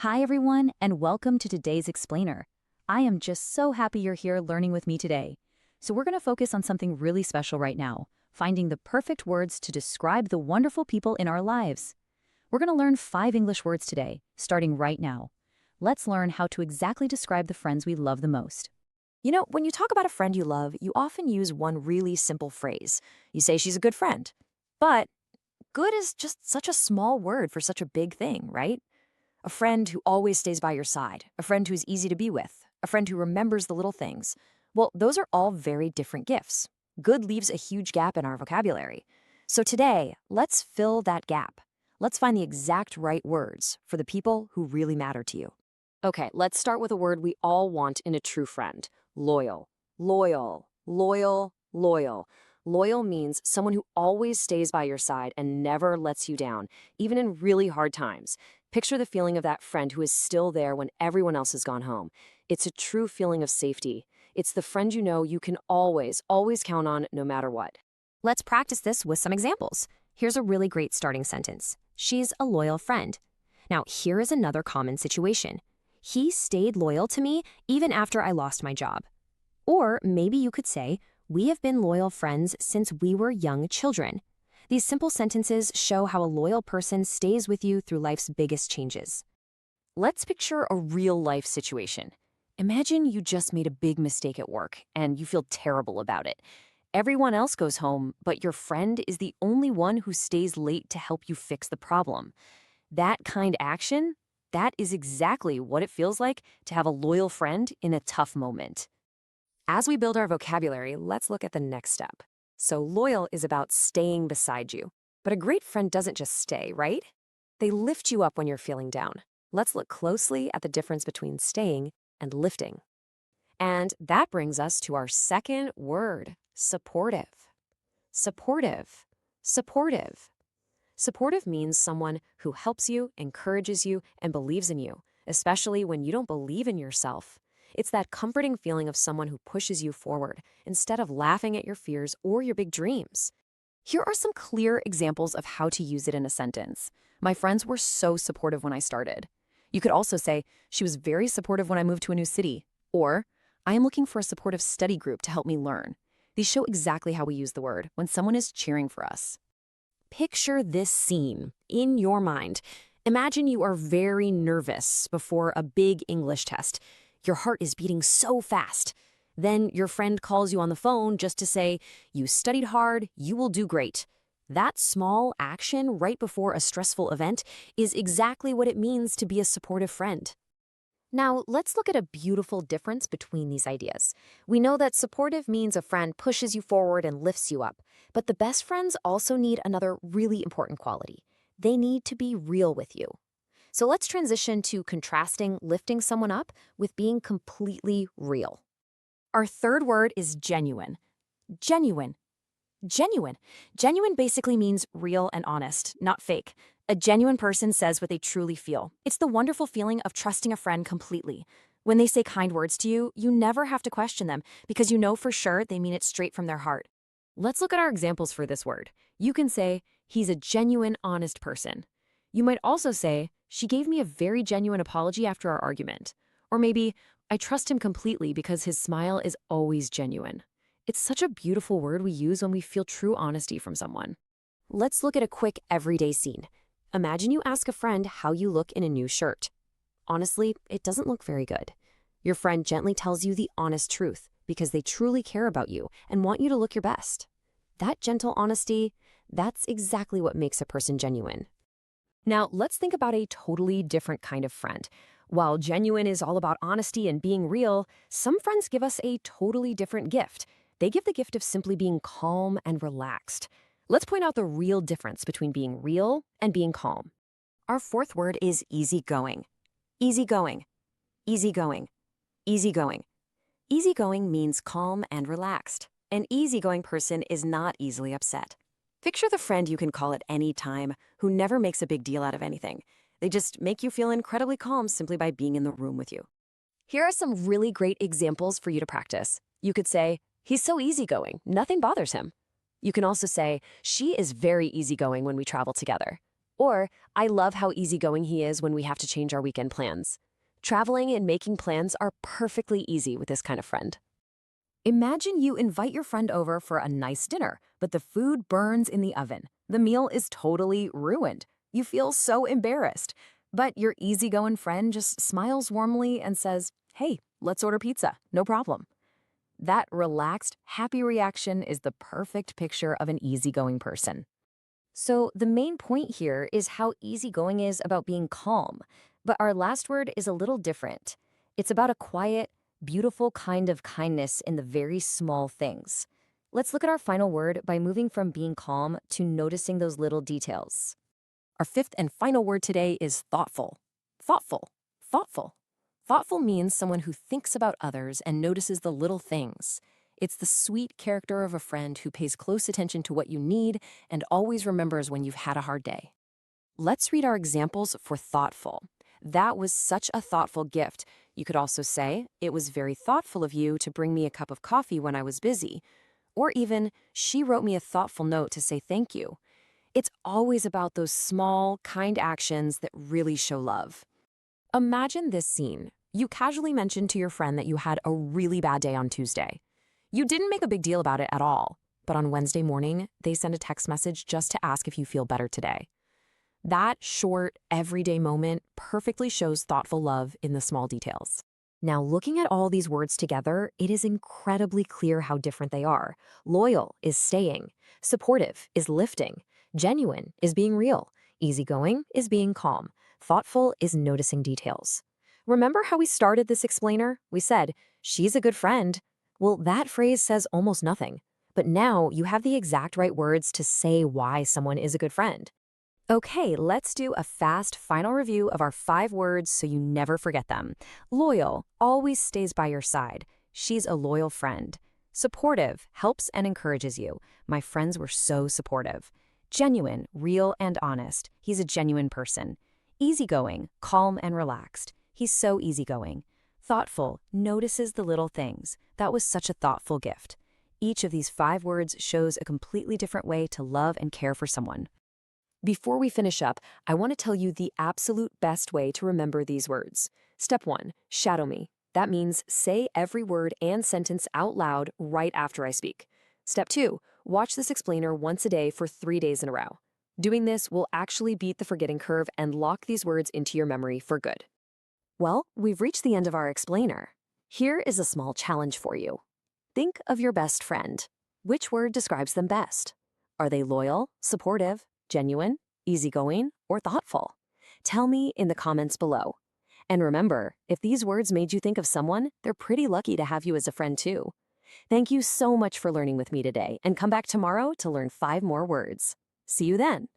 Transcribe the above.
Hi everyone, and welcome to today's Explainer. I am just so happy you're here learning with me today. So we're going to focus on something really special right now, finding the perfect words to describe the wonderful people in our lives. We're going to learn 5 English words today, starting right now. Let's learn how to exactly describe the friends we love the most. When you talk about a friend you love, you often use one really simple phrase. You say she's a good friend. But good is just such a small word for such a big thing, right? A friend who always stays by your side, a friend who's easy to be with, a friend who remembers the little things. Well, those are all very different gifts. Good leaves a huge gap in our vocabulary. So today, let's fill that gap. Let's find the exact right words for the people who really matter to you. Okay, let's start with a word we all want in a true friend. Loyal. Loyal. Loyal. Loyal. Loyal means someone who always stays by your side and never lets you down, even in really hard times. Picture the feeling of that friend who is still there when everyone else has gone home. It's a true feeling of safety. It's the friend you can always count on no matter what. Let's practice this with some examples. Here's a really great starting sentence. She's a loyal friend. Now, here is another common situation. He stayed loyal to me even after I lost my job. Or maybe you could say, we have been loyal friends since we were young children. These simple sentences show how a loyal person stays with you through life's biggest changes. Let's picture a real-life situation. Imagine you just made a big mistake at work and you feel terrible about it. Everyone else goes home, but your friend is the only one who stays late to help you fix the problem. That kind of action, that is exactly what it feels like to have a loyal friend in a tough moment. As we build our vocabulary, let's look at the next step. So loyal is about staying beside you. But a great friend doesn't just stay, right? They lift you up when you're feeling down. Let's look closely at the difference between staying and lifting. And that brings us to our second word, supportive. Supportive. Supportive. Supportive means someone who helps you, encourages you, and believes in you, especially when you don't believe in yourself. It's that comforting feeling of someone who pushes you forward instead of laughing at your fears or your big dreams. Here are some clear examples of how to use it in a sentence. My friends were so supportive when I started. You could also say, she was very supportive when I moved to a new city. Or, I am looking for a supportive study group to help me learn. These show exactly how we use the word when someone is cheering for us. Picture this scene in your mind. Imagine you are very nervous before a big English test. Your heart is beating so fast. Then your friend calls you on the phone just to say, you studied hard, you will do great. That small action right before a stressful event is exactly what it means to be a supportive friend. Now, let's look at a beautiful difference between these ideas. We know that supportive means a friend pushes you forward and lifts you up, but the best friends also need another really important quality. They need to be real with you. So let's transition to contrasting lifting someone up with being completely real. Our third word is genuine. Genuine. Genuine. Genuine basically means real and honest, not fake. A genuine person says what they truly feel. It's the wonderful feeling of trusting a friend completely. When they say kind words to you, you never have to question them because you know for sure they mean it straight from their heart. Let's look at our examples for this word. You can say, he's a genuine, honest person. You might also say, she gave me a very genuine apology after our argument. Or maybe, I trust him completely because his smile is always genuine. It's such a beautiful word we use when we feel true honesty from someone. Let's look at a quick everyday scene. Imagine you ask a friend how you look in a new shirt. Honestly, it doesn't look very good. Your friend gently tells you the honest truth because they truly care about you and want you to look your best. That gentle honesty, that's exactly what makes a person genuine. Now, let's think about a totally different kind of friend. While genuine is all about honesty and being real, some friends give us a totally different gift. They give the gift of simply being calm and relaxed. Let's point out the real difference between being real and being calm. Our fourth word is easygoing. Easygoing. Easygoing. Easygoing. Easygoing means calm and relaxed. An easygoing person is not easily upset. Picture the friend you can call at any time who never makes a big deal out of anything. They just make you feel incredibly calm simply by being in the room with you. Here are some really great examples for you to practice. You could say, he's so easygoing, nothing bothers him. You can also say, she is very easygoing when we travel together. Or, I love how easygoing he is when we have to change our weekend plans. Traveling and making plans are perfectly easy with this kind of friend. Imagine you invite your friend over for a nice dinner, but the food burns in the oven. The meal is totally ruined. You feel so embarrassed. But your easygoing friend just smiles warmly and says, "Hey, let's order pizza, no problem." That relaxed, happy reaction is the perfect picture of an easygoing person. So, the main point here is how easygoing is about being calm. But our last word is a little different. It's about a quiet, beautiful kind of kindness in the very small things. Let's look at our final word by moving from being calm to noticing those little details. Our fifth and final word today is thoughtful. Thoughtful. Thoughtful. Thoughtful means someone who thinks about others and notices the little things. It's the sweet character of a friend who pays close attention to what you need and always remembers when you've had a hard day. Let's read our examples for thoughtful. That was such a thoughtful gift. You could also say, "It was very thoughtful of you to bring me a cup of coffee when I was busy." Or even, "She wrote me a thoughtful note to say thank you." It's always about those small, kind actions that really show love. Imagine this scene. You casually mentioned to your friend that you had a really bad day on Tuesday. You didn't make a big deal about it at all, but on Wednesday morning, they send a text message just to ask if you feel better today. That short, everyday moment perfectly shows thoughtful love in the small details. Now, looking at all these words together, it is incredibly clear how different they are. Loyal is staying, supportive is lifting, genuine is being real, easygoing is being calm, thoughtful is noticing details. Remember how we started this explainer? We said, "She's a good friend." Well, that phrase says almost nothing. But now you have the exact right words to say why someone is a good friend. Okay, let's do a fast final review of our 5 words so you never forget them. Loyal, always stays by your side. She's a loyal friend. Supportive, helps and encourages you. My friends were so supportive. Genuine, real and honest. He's a genuine person. Easygoing, calm and relaxed. He's so easygoing. Thoughtful, notices the little things. That was such a thoughtful gift. Each of these 5 words shows a completely different way to love and care for someone. Before we finish up, I want to tell you the absolute best way to remember these words. Step 1, shadow me. That means say every word and sentence out loud right after I speak. Step 2, watch this explainer once a day for 3 days in a row. Doing this will actually beat the forgetting curve and lock these words into your memory for good. Well, we've reached the end of our explainer. Here is a small challenge for you. Think of your best friend. Which word describes them best? Are they loyal, supportive, genuine, easygoing, or thoughtful? Tell me in the comments below. And remember, if these words made you think of someone, they're pretty lucky to have you as a friend too. Thank you so much for learning with me today, and come back tomorrow to learn 5 more words. See you then.